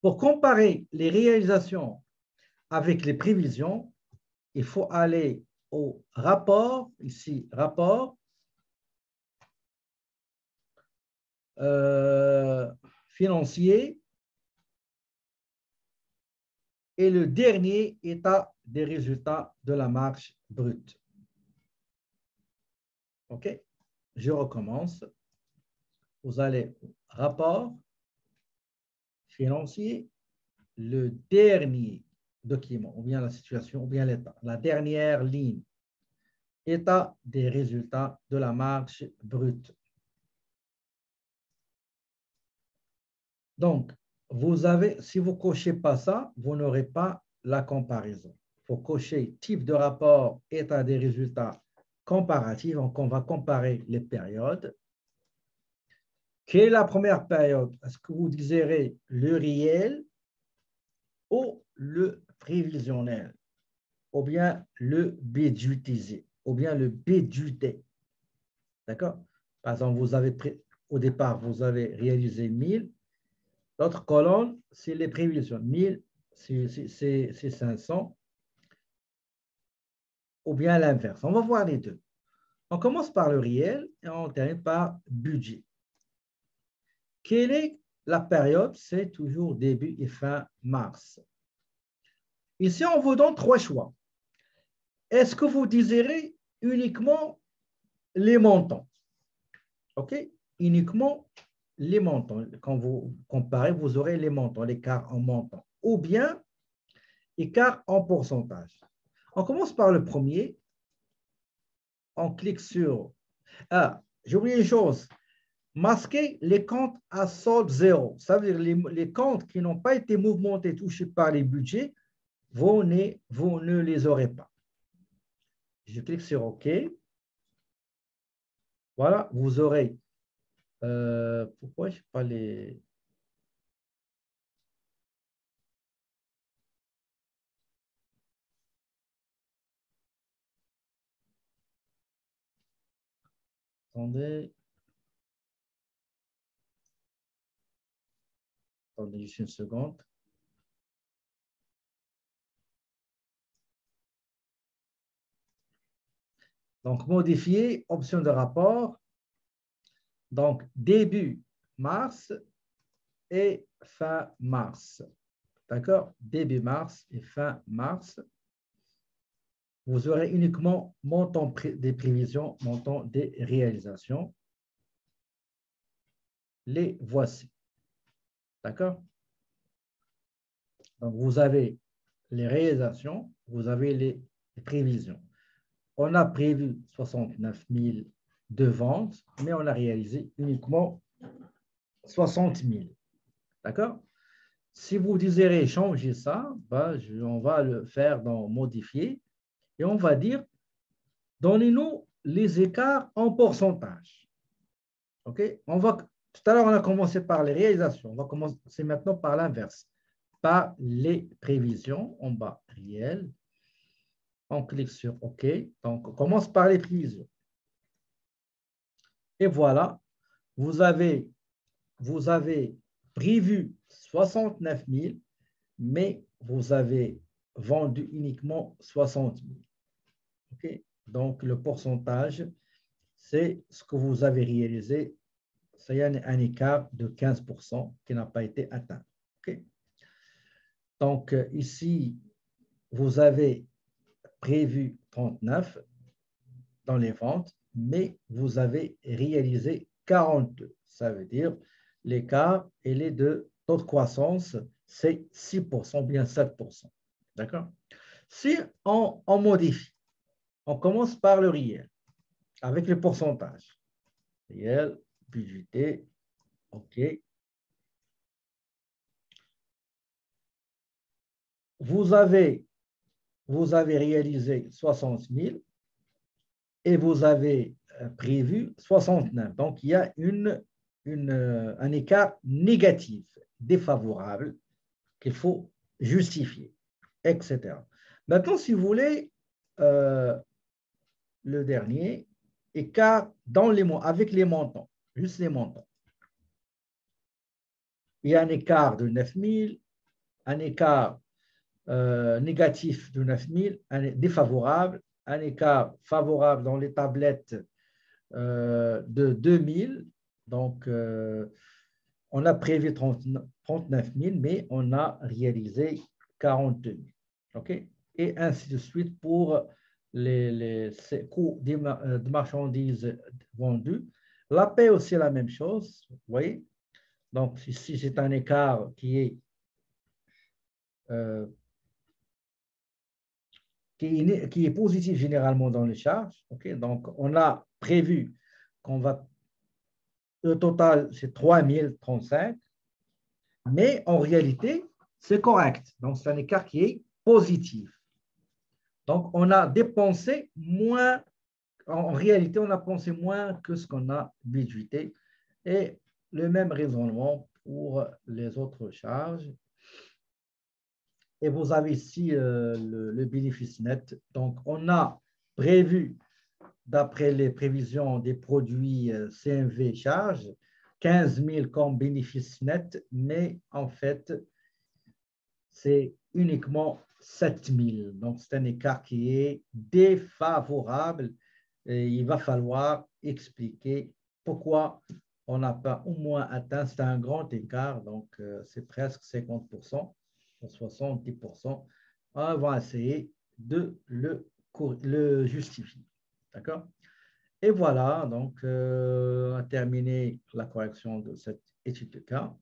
Pour comparer les réalisations avec les prévisions, il faut aller au rapport, ici, rapport financier et le dernier état des résultats de la marge brute. OK? Je recommence. Vous allez au rapport financier, le dernier document, ou bien la situation, ou bien l'état, la dernière ligne, état des résultats de la marge brute. Donc, vous avez, si vous ne cochez pas ça, vous n'aurez pas la comparaison. Il faut cocher type de rapport, état des résultats comparatifs. Donc, on va comparer les périodes. Quelle est la première période? Est-ce que vous désirez le réel ou le prévisionnel, ou bien le budgétisé, ou bien le budgété? D'accord? Par exemple, vous avez au départ, vous avez réalisé 1000. L'autre colonne, c'est les prévisions. 1000, c'est 500. Ou bien l'inverse. On va voir les deux. On commence par le réel et on termine par budget. Quelle est la période? C'est toujours début et fin mars. Ici, on vous donne trois choix. Est-ce que vous désirez uniquement les montants? OK? Uniquement les montants. Quand vous comparez, vous aurez les montants, l'écart en montants. Ou bien écart en pourcentage. On commence par le premier. On clique sur... Ah, j'ai oublié une chose. Masquer les comptes à solde zéro. Ça veut dire les comptes qui n'ont pas été mouvementés, touchés par les budgets, vous ne les aurez pas. Je clique sur OK. Voilà, vous aurez... pourquoi je n'ai pas les... Attendez. Attendez juste une seconde. Donc, modifier, option de rapport. Donc, début mars et fin mars. D'accord? Début mars et fin mars. Vous aurez uniquement montant des prévisions, montant des réalisations. Les voici. D'accord? Donc, vous avez les réalisations, vous avez les prévisions. On a prévu 69 000 de ventes, mais on a réalisé uniquement 60 000. D'accord? Si vous désirez changer ça, ben, on va le faire dans modifier et on va dire donnez-nous les écarts en pourcentage. OK? Tout à l'heure, on a commencé par les réalisations. On va commencer maintenant par l'inverse, par les prévisions en bas, réel. On clique sur OK. Donc, on commence par les prévisions. Et voilà, vous avez prévu 69 000, mais vous avez vendu uniquement 60 000. OK? Donc, le pourcentage, c'est ce que vous avez réalisé. C'est un écart de 15% qui n'a pas été atteint. OK? Donc, ici, vous avez prévu 39 dans les ventes, mais vous avez réalisé 42. Ça veut dire l'écart, il est de taux de croissance, c'est 6%, bien 7%. D'accord? Si on modifie, on commence par le réel, avec le pourcentage. Réel, budgété, OK. Vous avez réalisé 60 000 et vous avez prévu 69. Donc, il y a un écart négatif, défavorable, qu'il faut justifier, etc. Maintenant, si vous voulez, le dernier, écart dans les mots, avec les montants, juste les montants. Il y a un écart de 9 000, un écart négatif de 9 000, défavorable, un écart favorable dans les tablettes de 2 000. Donc, on a prévu 39 000, mais on a réalisé 42 000. OK? Et ainsi de suite pour les coûts de marchandises vendues. La paie aussi la même chose. Vous voyez? Donc, ici, c'est un écart qui est qui est positif généralement dans les charges. Okay? Donc, on a prévu qu'on va, le total, c'est 3035, mais en réalité, c'est correct. Donc, c'est un écart qui est positif. Donc, on a dépensé moins, en réalité, on a pensé moins que ce qu'on a budgété. Et le même raisonnement pour les autres charges. Et vous avez ici le bénéfice net. Donc, on a prévu, d'après les prévisions des produits CMV charges, 15 000 comme bénéfice net, mais en fait, c'est uniquement 7 000. Donc, c'est un écart qui est défavorable. Et il va falloir expliquer pourquoi on n'a pas au moins atteint. C'est un grand écart, donc c'est presque 50%, 70%. On va essayer de le justifier. D'accord? Et voilà, donc on a terminé la correction de cette étude de cas.